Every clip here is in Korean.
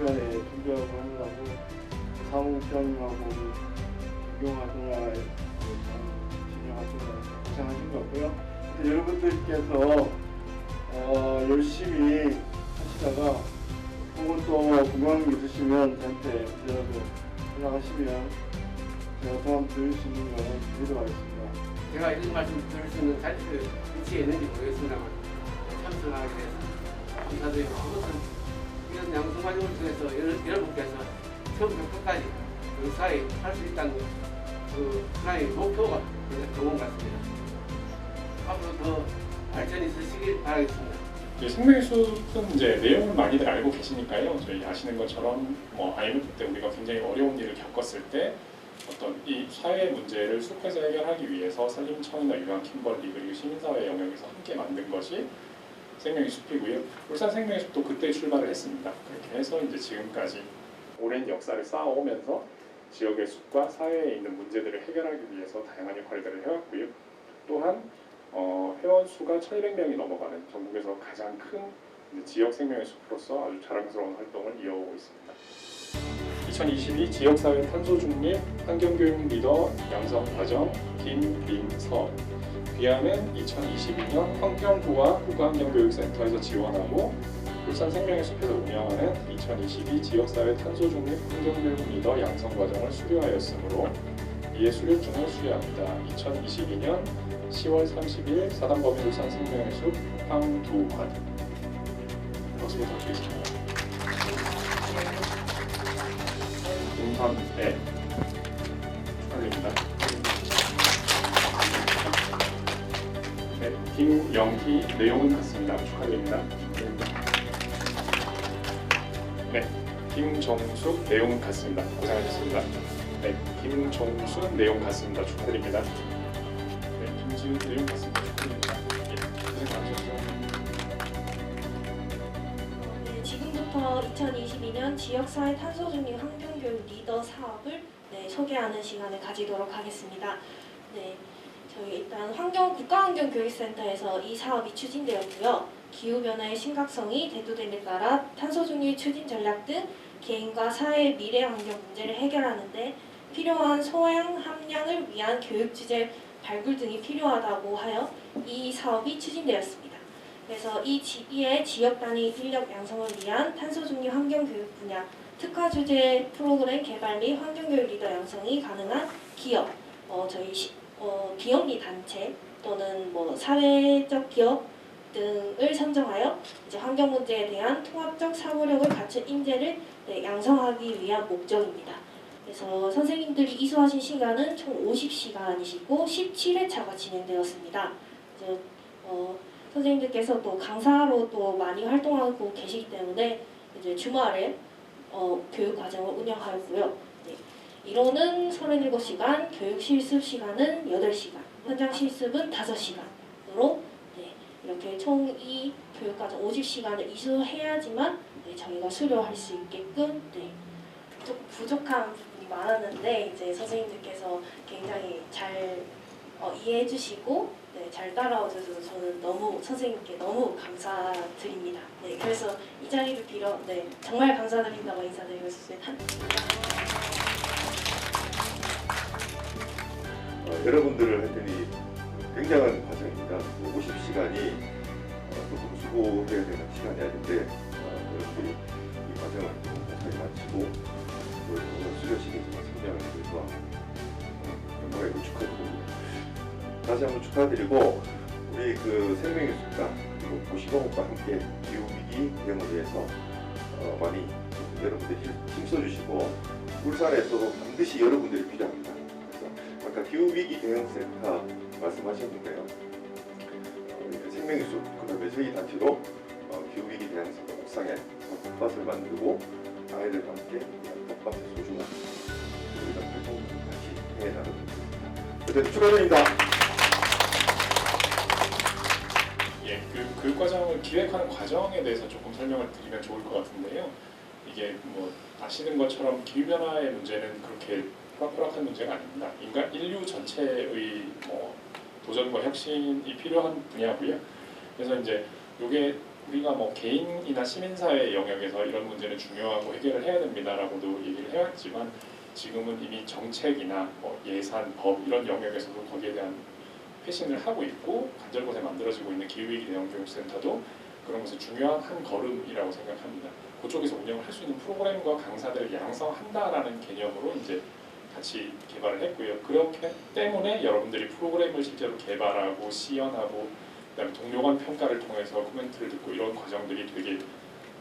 시간에 투표하고 하느라고 사무장님하고 유경하느라 진행하시느라 고생하신 것 같고요. 여러분들께서 열심히 하시다가 혹은 또 궁금한 게 있으시면 저한테 언제라도 연락하시면 제가 도움 드릴 수 있는 걸 드리도록 하겠습니다. 제가 이런 말씀 드릴 수 있는 자리에 위치에 있는지 모르겠습니다만 참석하게 돼서 감사드리고, 그것은 이런 양성 과정을 통해서 여러분께서 처음부터 끝까지 역사에 할 수 있다는 그 하나의 목표가 좋은 것 같습니다. 앞으로 더 발전이 있으시길 바라겠습니다. 생명의 숲은 이제 내용을 많이들 알고 계시니까요. 저희 아시는 것처럼 IMF 때 우리가 굉장히 어려운 일을 겪었을 때 어떤 이 사회 문제를 숲에서 해결하기 위해서 산림청이나 유한 킴벌리 그리고 시민사회 영역에서 함께 만든 것이 생명의 숲이고요. 울산 생명의 숲도 그때 출발을 했습니다. 그렇게 해서 이제 지금까지 오랜 역사를 쌓아오면서 지역의 숲과 사회에 있는 문제들을 해결하기 위해서 다양한 역할들을 해왔고요. 또한 회원 수가 1,200명이 넘어가는 전국에서 가장 큰 지역 생명의 숲으로서 아주 자랑스러운 활동을 이어오고 있습니다. 2022 지역사회 탄소중립 환경교육 리더 양성과정 김민서 귀하는 2022년 환경부와 국가환경교육센터에서 지원하고 울산 생명의 숲에서 운영하는 2022 지역사회 탄소중립 환경교육 리더 양성과정을 수료하였으므로 이에 수료증을 수여합니다. 2022년 10월 30일 사단법인 울산 생명의 숲 황두환. 박수 부탁드리겠습니다. 김선배 축하드립니다. 네, 김영희 내용은 같습니다. 축하드립니다. 네, 김정숙 내용은 같습니다. 고생하셨습니다. 네, 김종순 내용 같습니다. 축하드립니다. 네, 김지은 내용 같습니다. 축하드립니다. 예, 고생 많으셨죠? 네, 지금부터 2022년 지역사회 탄소중립 환경교육 리더 사업을 소개하는 시간을 가지도록 하겠습니다. 네, 저희 일단 국가환경교육센터에서 이 사업이 추진되었고요. 기후변화의 심각성이 대두됨에 따라 탄소중립 추진 전략 등 개인과 사회의 미래 환경 문제를 해결하는 데 필요한 소양 함량을 위한 교육 주제 발굴 등이 필요하다고 하여 이 사업이 추진되었습니다. 그래서 이에 지역 단위 인력 양성을 위한 탄소중립 환경교육 분야 특화 주제 프로그램 개발 및 환경교육 리더 양성이 가능한 기업, 비영리 단체 또는 사회적 기업 등을 선정하여 이제 환경 문제에 대한 통합적 사고력을 갖춘 인재를 양성하기 위한 목적입니다. 그래서 선생님들이 이수하신 시간은 총 50시간이시고 17회차가 진행되었습니다. 이제 선생님들께서 또 강사로 또 많이 활동하고 계시기 때문에 이제 주말에 교육 과정을 운영하였고요. 이론은 37시간, 교육 실습 시간은 8시간, 현장 실습은 5시간으로 이렇게 총 이 교육과정 50시간을 이수해야지만 저희가 수료할 수 있게끔 좀 부족한 부분이 많았는데 이제 선생님들께서 굉장히 잘 이해해 주시고 잘 따라와 주셔서 저는 선생님께 너무 감사드립니다. 그래서 이 자리를 빌어 정말 감사드린다고 인사드리고 싶습니다. 여러분들을 했더니 굉장한 과정입니다. 50시간이 조금 수고해야 되는 시간이 아닌데 여러분들이 이 과정을 못하게 마치고 오늘 수료식에서 참여하게 돼서 정말 축하드립니다. 다시 한번 축하드리고 우리 그 생명의 숲과 그리고 도시공업과 함께 기후위기 대응을 위해서 많이 여러분들이 힘써주시고 울산에서도 반드시 여러분들이 필요합니다. 그래서 아까 기후위기 대응센터 말씀하셨는데요. 생명의 숲, 그 다음에 저희 단체로 기후위기 대응센터 옥상에 텃밭을 만들고 아이들과 함께 텃밭의 소중함 이런 활동을 같이 해나가겠습니다. 어쨌든 축하드립니다. 예, 그 교육과정을 기획하는 과정에 대해서 조금 설명을 드리면 좋을 것 같은데요. 이게 아시는 것처럼 기후변화의 문제는 그렇게 호락호락한 문제가 아닙니다. 인류 전체의 도전과 혁신이 필요한 분야고요. 그래서 이제 이게 우리가 뭐 개인이나 시민사회 영역에서 이런 문제는 중요하고 해결을 해야 됩니다라고도 얘기를 해왔지만 지금은 이미 정책이나 뭐 예산, 법 이런 영역에서도 거기에 대한 회신을 하고 있고 간절곶에 만들어지고 있는 기후위기 대응 교육센터도 그런 것을 중요한 한 걸음이라고 생각합니다. 그쪽에서 운영을 할 수 있는 프로그램과 강사들을 양성한다라는 개념으로 이제 같이 개발을 했고요. 그렇기 때문에 여러분들이 프로그램을 실제로 개발하고 시연하고 그다음에 동료간 평가를 통해서 코멘트를 듣고 이런 과정들이 되게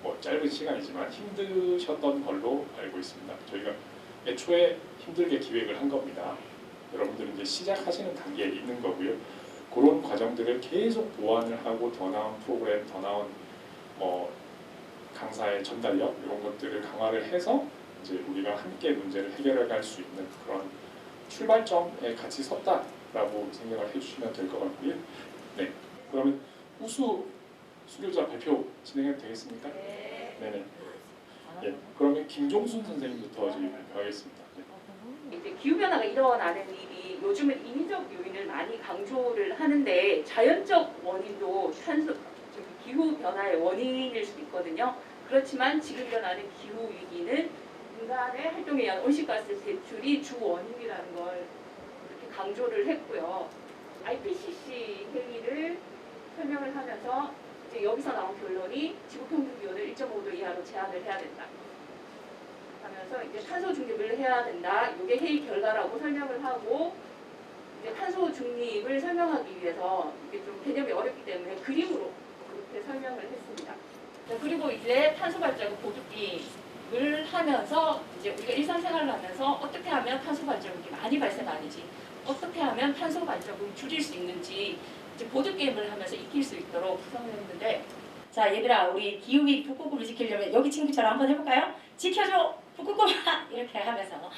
뭐 짧은 시간이지만 힘드셨던 걸로 알고 있습니다. 저희가 애초에 힘들게 기획을 한 겁니다. 여러분들은 이제 시작하시는 단계에 있는 거고요. 그런 과정들을 계속 보완을 하고 더 나은 프로그램, 더 나은 강사의 전달력 이런 것들을 강화를 해서 이제 우리가 함께 문제를 해결해 갈 수 있는 그런 출발점에 같이 섰다라고 생각을 해주시면 될 것 같고요. 네, 그러면 우수 수료자 발표 진행해도 되겠습니까? 네. 네네. 예, 그러면 김종순 선생님부터 저희 발표하겠습니다. 네. 이제 기후 변화가 일어나는 일이 요즘은 인위적 요인을 많이 강조를 하는데 자연적 원인도 기후 변화의 원인일 수도 있거든요. 그렇지만 지금 일어나는 기후 위기는 인간의 활동에 의한 온실가스 배출이 주 원인이라는 걸 이렇게 강조를 했고요. IPCC 회의를 설명을 하면서 이제 여기서 나온 결론이 지구 평균 기온을 1.5도 이하로 제한을 해야 된다. 하면서 이제 탄소 중립을 해야 된다. 이게 회의 결과라고 설명을 하고 이제 탄소 중립을 설명하기 위해서 이게 좀 개념이 어렵기 때문에 그림으로 그렇게 설명을 했습니다. 그리고 이제 탄소 발자국 보급기를 하면서 이제 우리가 일상생활을 하면서 어떻게 하면 탄소 발자국이 많이 발생하는지, 어떻게 하면 탄소 발자국을 줄일 수 있는지 이제 보드 게임을 하면서 익힐 수 있도록 구성을 했는데, 자 얘들아, 우리 기후위기 북극곰을 지키려면 여기 친구처럼 한번 해볼까요? 지켜줘 북극곰아 이렇게 하면서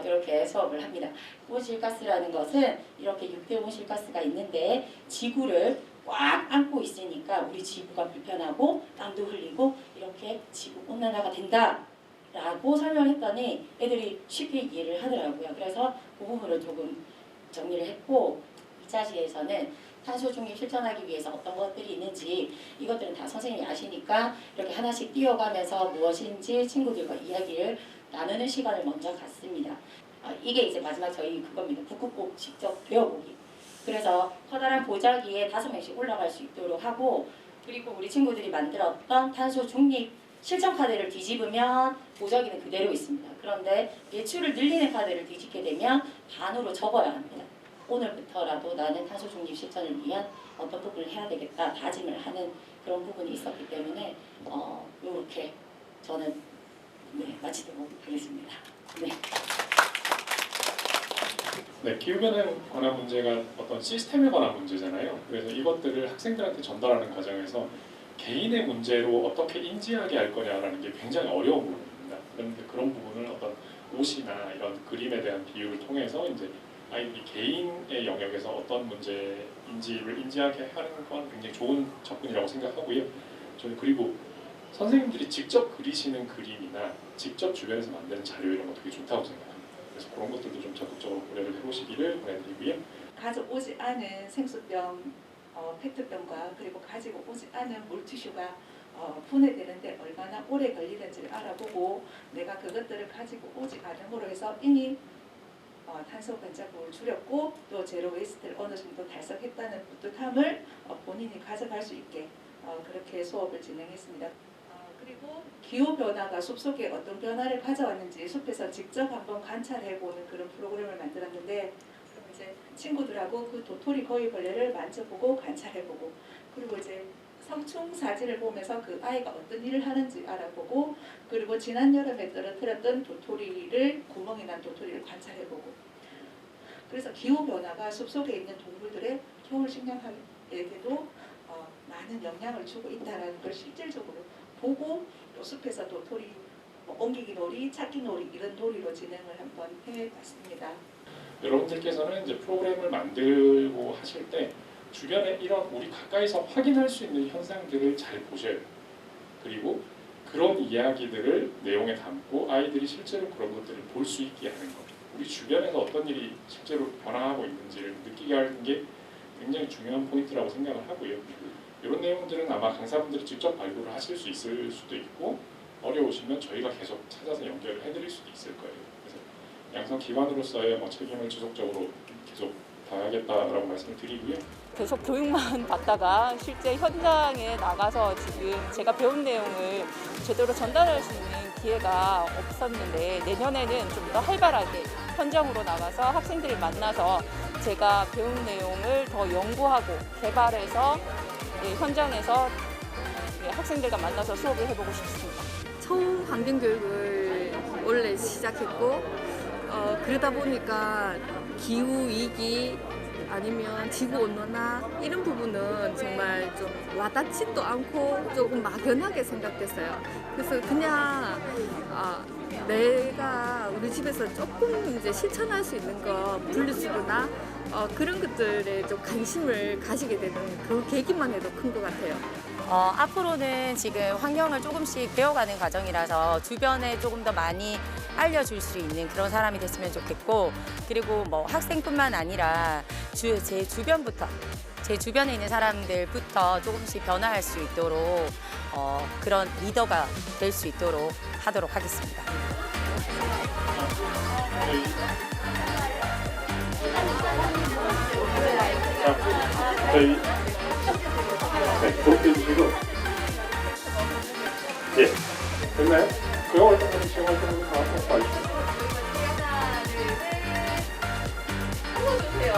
이렇게 수업을 합니다. 온실가스라는 것은 이렇게 6대 온실가스가 있는데 지구를 꽉 안고 있으니까 우리 지구가 불편하고 땀도 흘리고 이렇게 지구 온난화가 된다라고 설명했더니 애들이 쉽게 이해를 하더라고요. 그래서 그 부분을 조금 정리를 했고 2차 시에서는 탄소 중립 실천하기 위해서 어떤 것들이 있는지 이것들은 다 선생님이 아시니까 이렇게 하나씩 띄워가면서 무엇인지 친구들과 이야기를 나누는 시간을 먼저 갖습니다. 이게 이제 마지막 저희 그겁니다. 북극곰 직접 배워보기. 그래서 커다란 보자기에 5명씩 올라갈 수 있도록 하고, 그리고 우리 친구들이 만들었던 탄소 중립 실천 카드를 뒤집으면 보자기는 그대로 있습니다. 그런데 배출을 늘리는 카드를 뒤집게 되면 반으로 접어야 합니다. 오늘부터라도 나는 탄소 중립 실천을 위한 어떤 부분을 해야 되겠다 다짐을 하는 그런 부분이 있었기 때문에 이렇게 저는 마치도록 하겠습니다. 네. 네, 기후변화에 관한 문제가 어떤 시스템에 관한 문제잖아요. 그래서 이것들을 학생들한테 전달하는 과정에서 개인의 문제로 어떻게 인지하게 할 거냐라는 게 굉장히 어려운 부분입니다. 그런데 그런 부분을 어떤 옷이나 이런 그림에 대한 비유를 통해서 이제 아이들이 개인의 영역에서 어떤 문제인지를 인지하게 하는 건 굉장히 좋은 접근이라고 생각하고요. 저는 그리고 선생님들이 직접 그리시는 그림이나 직접 주변에서 만드는 자료 이런 거 되게 좋다고 생각합니다. 그래서 그런 것들도 좀 적극적으로 고려를 해보시기를 권해드리고요. 가져오지 않은 생수병, 페트병과 그리고 가지고 오지 않은 물티슈가 분해되는데 얼마나 오래 걸리는지를 알아보고 내가 그것들을 가지고 오지 않음으로 해서 이미 탄소 반자국을 줄였고 또 제로 웨이스트를 어느 정도 달성했다는 뿌듯함을 본인이 가져갈 수 있게 그렇게 수업을 진행했습니다. 그리고 기후변화가 숲속에 어떤 변화를 가져왔는지 숲에서 직접 한번 관찰해보는 그런 프로그램을 만들었는데, 그럼 이제 친구들하고 그 도토리 거위벌레를 만져보고 관찰해보고, 그리고 이제 성충 사진을 보면서 그 아이가 어떤 일을 하는지 알아보고, 그리고 지난 여름에 떨어뜨렸던 도토리를, 구멍이 난 도토리를 관찰해보고, 그래서 기후변화가 숲속에 있는 동물들의 겨울식량에게도 많은 영향을 주고 있다는 걸 실질적으로 보고, 또 숲에서 도토리, 옮기기 놀이, 찾기 놀이 이런 놀이로 진행을 한번 해봤습니다. 여러분들께서는 이제 프로그램을 만들고 하실 때 주변에 이런 우리 가까이서 확인할 수 있는 현상들을 잘 보셔야 돼요. 그리고 그런 이야기들을 내용에 담고 아이들이 실제로 그런 것들을 볼 수 있게 하는 것. 우리 주변에서 어떤 일이 실제로 변화하고 있는지를 느끼게 하는 게 굉장히 중요한 포인트라고 생각을 하고요. 이런 내용들은 아마 강사분들이 직접 발굴을 하실 수 있을 수도 있고 어려우시면 저희가 계속 찾아서 연결을 해드릴 수도 있을 거예요. 그래서 양성 기관으로서의 뭐 책임을 지속적으로 계속 다하겠다라고 말씀을 드리고요. 계속 교육만 받다가 실제 현장에 나가서 지금 제가 배운 내용을 제대로 전달할 수 있는 기회가 없었는데 내년에는 좀 더 활발하게 현장으로 나가서 학생들을 만나서 제가 배운 내용을 더 연구하고 개발해서 현장에서 학생들과 만나서 수업을 해보고 싶습니다. 처음 환경교육을 원래 시작했고 그러다 보니까 기후위기 아니면 지구온난화 이런 부분은 정말 좀 와닿지도 않고 조금 막연하게 생각됐어요. 그래서 그냥 내가 우리 집에서 조금 이제 실천할 수 있는 거 분리수거나 그런 것들에 좀 관심을 가지게 되는 그 계기만 해도 큰 것 같아요. 앞으로는 지금 환경을 조금씩 배워가는 과정이라서 주변에 조금 더 많이 알려줄 수 있는 그런 사람이 됐으면 좋겠고, 그리고 뭐 학생뿐만 아니라 제 주변부터, 제 주변에 있는 사람들부터 조금씩 변화할 수 있도록 그런 리더가 될 수 있도록 하도록 하겠습니다. 저희 그렇게 해주시고 예 됐나요? 교양 활동을 지원할 때는 다 확보하십시오. 하나, 둘, 셋. 한번 주세요.